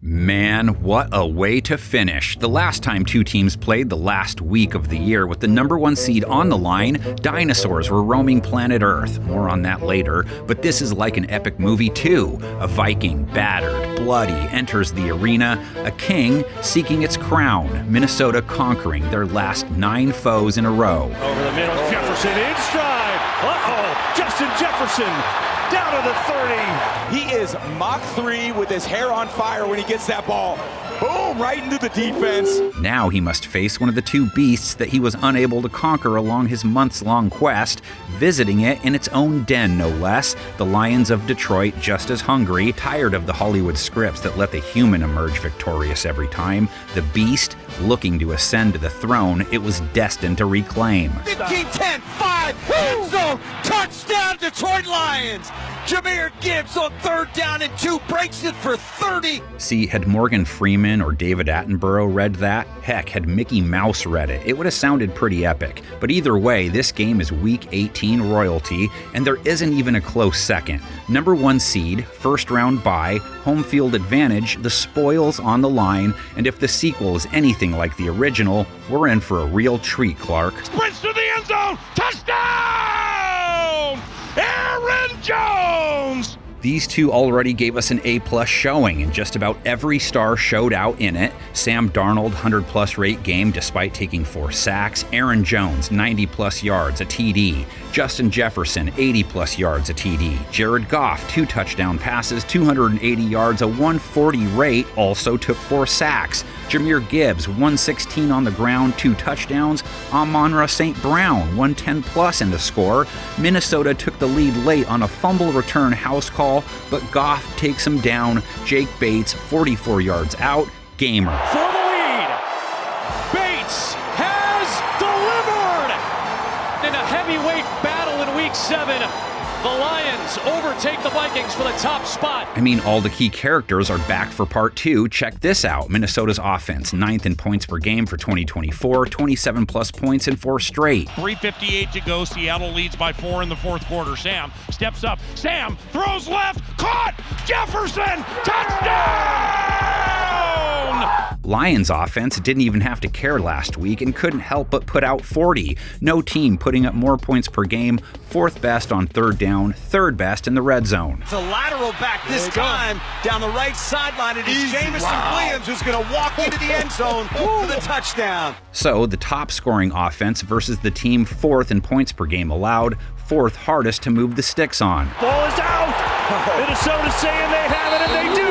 Man, what a way to finish. The last time two teams played the last week of the year with the number one seed on the line, dinosaurs were roaming planet Earth. More on that later, but this is like an epic movie too. A Viking, battered, bloody, enters the arena, a king seeking its crown, Minnesota conquering their last 9 foes in a row. Over the middle, Jefferson in stride. Justin Jefferson down to the 30. He is Mach 3 with his hair on fire when he gets that ball. Boom, right into the defense. Now he must face one of the two beasts that he was unable to conquer along his months-long quest, visiting it in its own den, no less. The Lions of Detroit, just as hungry, tired of the Hollywood scripts that let the human emerge victorious every time. The beast, looking to ascend to the throne it was destined to reclaim. 15-10, 5, end zone, touchdown Detroit Lions. Jahmyr Gibbs on 3rd down and 2, breaks it for 30. See, had Morgan Freeman or David Attenborough read that? Heck, had Mickey Mouse read it, it would have sounded pretty epic. But either way, this game is Week 18 royalty, and there isn't even a close second. Number 1 seed, first round bye, home field advantage, the spoils on the line, and if the sequel is anything like the original, we're in for a real treat, Clark. Sprints to the end zone, touchdown! Aaron Jones! These two already gave us an A+ showing, and just about every star showed out in it. Sam Darnold, 100+ rate game despite taking 4 sacks. Aaron Jones, 90+ yards, a TD. Justin Jefferson, 80+ yards, a TD. Jared Goff, 2 touchdown passes, 280 yards, a 140 rate, also took 4 sacks. Jahmyr Gibbs, 116 on the ground, 2 touchdowns. Amon-Ra St. Brown, 110+ in the score. Minnesota took the lead late on a fumble return house call, but Goff takes him down. Jake Bates, 44 yards out. Gamer. For the lead, Bates has delivered! In a heavyweight battle in Week 7, the Lions overtake the Vikings for the top spot. I mean, all the key characters are back for part 2. Check this out. Minnesota's offense, 9th in points per game for 2024, 27+ points in 4 straight. 3:58 to go. Seattle leads by 4 in the 4th quarter. Sam steps up. Sam throws left. Caught! Jefferson! Touchdown! Lions offense didn't even have to care last week and couldn't help but put out 40. No team putting up more points per game. 4th best on 3rd down, 3rd best in the red zone. It's a lateral back this time down the right sideline. It is Jameson Williams who's going to walk into the end zone for the touchdown. So the top scoring offense versus the team 4th in points per game allowed, 4th hardest to move the sticks on. Ball is out! Minnesota's saying they have it, and they do!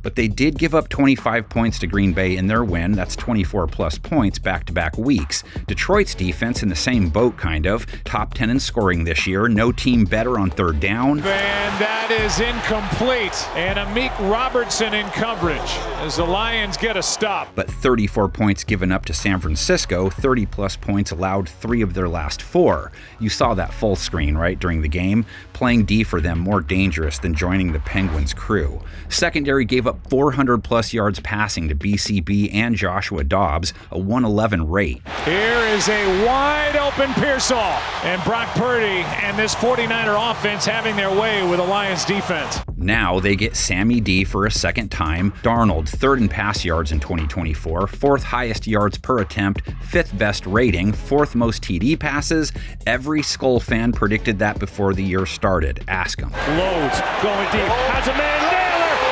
But they did give up 25 points to Green Bay in their win. That's 24+ points back-to-back weeks. Detroit's defense in the same boat, kind of. Top 10 in scoring this year. No team better on 3rd down. And that is incomplete. And Amik Robertson in coverage as the Lions get a stop. But 34 points given up to San Francisco. 30+ points allowed 3 of their last 4. You saw that full screen, right, during the game? Playing D for them more dangerous than joining the Penguins' crew. Secondary gave up 400+ yards passing to BCB and Joshua Dobbs, a 111 rate. Here is a wide open Pearsall, and Brock Purdy and this 49er offense having their way with the Lions defense. Now they get Sammy D for a second time. Darnold, 3rd in pass yards in 2024, 4th highest yards per attempt, 5th best rating, 4th most TD passes. Every Skull fan predicted that before the year started. Ask them. Loads going deep. Has a man.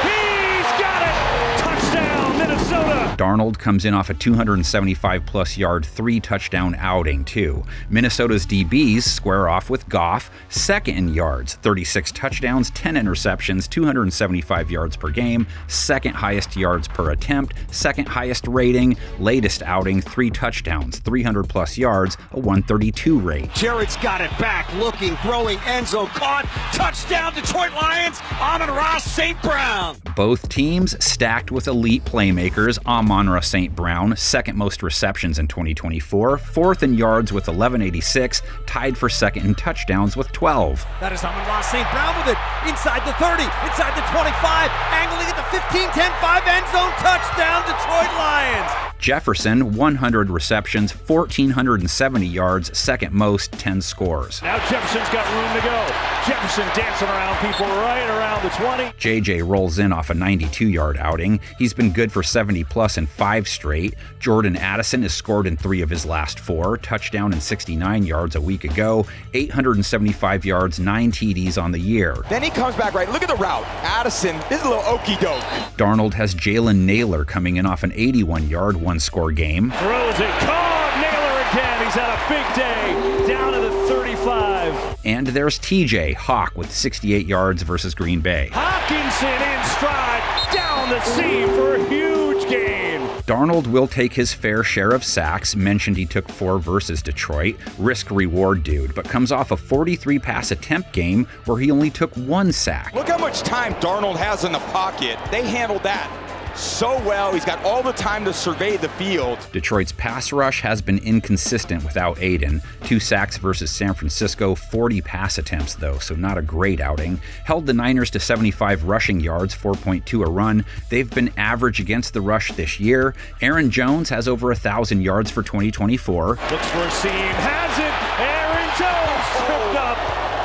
He's got it! Touchdown, Minnesota! Darnold comes in off a 275+ yard 3 touchdown outing too. Minnesota's DBs square off with Goff, 2nd in yards, 36 touchdowns, 10 interceptions, 275 yards per game, 2nd highest yards per attempt, 2nd highest rating, latest outing 3 touchdowns, 300+ yards, a 132 rate. Jared's got it back, looking, throwing, end zone, caught, touchdown Detroit Lions, Amon-Ra St. Brown. Both teams stacked with elite playmakers. Amon-Ra St. Brown, 2nd most receptions in 2024, 4th in yards with 1186, tied for 2nd in touchdowns with 12. That is Amon-Ra St. Brown with it, inside the 30, inside the 25, angling at the 15-10-5 end zone, touchdown Detroit Lions. Jefferson, 100 receptions, 1,470 yards, second most, 10 scores. Now Jefferson's got room to go. Jefferson dancing around people right around the 20. JJ rolls in off a 92-yard outing. He's been good for 70-plus in 5 straight. Jordan Addison has scored in 3 of his last 4, touchdown and 69 yards a week ago, 875 yards, 9 TDs on the year. Then he comes back right. Look at the route. Addison, this is a little okey-doke. Darnold has Jalen Naylor coming in off an 81-yard, 1-score game. Throws it. Caught Naylor again. He's had a big day. Down to the 35. And there's TJ Hawk with 68 yards versus Green Bay. Hawkinson in stride. Down the seam for a huge gain. Darnold will take his fair share of sacks. Mentioned he took 4 versus Detroit. Risk-reward dude, but comes off a 43 pass attempt game where he only took 1 sack. Look how much time Darnold has in the pocket. They handled that so well. He's got all the time to survey the field. Detroit's pass rush has been inconsistent without Aiden. 2 sacks versus San Francisco, 40 pass attempts though, so not a great outing. Held the Niners to 75 rushing yards, 4.2 a run. They've been average against the rush this year. Aaron Jones has over 1,000 yards for 2024. Looks for a seam, has it. Aaron Jones tripped up.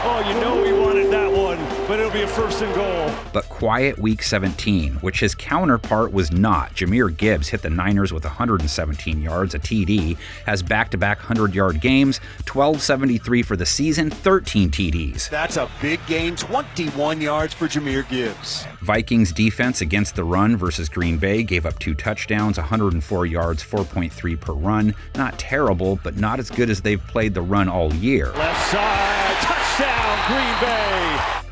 Oh, you know he wanted that one, but it'll be a 1st and goal. But quiet week 17, which his counterpart was not. Jahmyr Gibbs hit the Niners with 117 yards, a TD, has back-to-back 100-yard games, 1,273 for the season, 13 TDs. That's a big gain, 21 yards for Jahmyr Gibbs. Vikings defense against the run versus Green Bay gave up 2 touchdowns, 104 yards, 4.3 per run. Not terrible, but not as good as they've played the run all year. Left side, touchdown, Green Bay.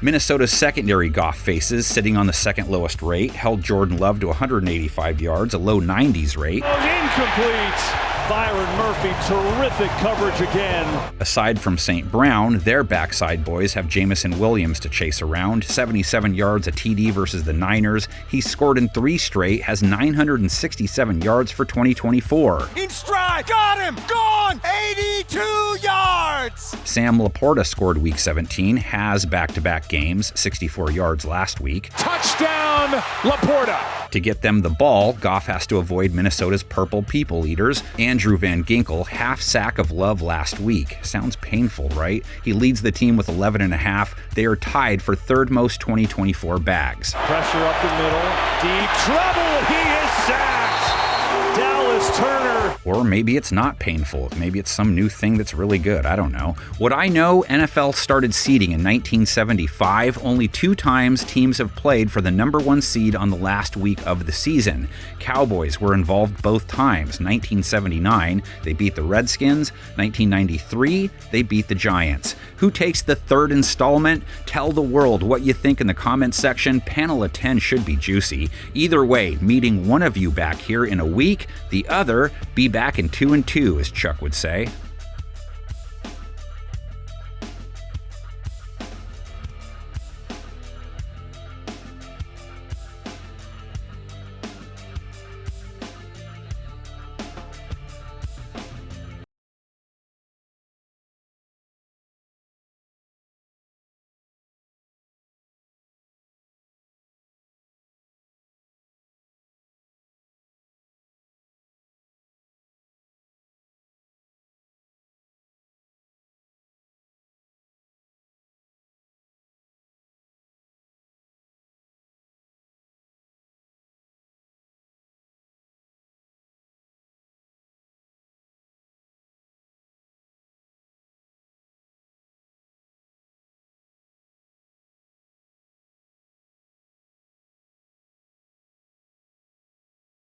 Minnesota's secondary Goff faces, sitting on the 2nd lowest rate, held Jordan Love to 185 yards, a low 90s rate. Incomplete. Byron Murphy, terrific coverage again. Aside from St. Brown, their backside boys have Jamison Williams to chase around, 77 yards, a TD versus the Niners. He's scored in 3 straight, has 967 yards for 2024. In stride, got him, gone, 82 yards. Sam Laporta scored week 17, has back-to-back games, 64 yards last week. Touchdown, Laporta. To get them the ball, Goff has to avoid Minnesota's purple people eaters. Andrew Van Ginkel, half sack of Love last week. Sounds painful, right? He leads the team with 11.5. They are tied for 3rd most 2024 bags. Pressure up the middle. Deep trouble. He is sacked. Dallas Turner. Or maybe it's not painful. Maybe it's some new thing that's really good. I don't know. What I know, NFL started seeding in 1975. Only 2 times teams have played for the number 1 seed on the last week of the season. Cowboys were involved both times. 1979, they beat the Redskins. 1993, they beat the Giants. Who takes the 3rd installment? Tell the world what you think in the comments section. Panel of 10 should be juicy. Either way, meeting one of you back here in a week, the other be back in 2 and 2, as Chuck would say.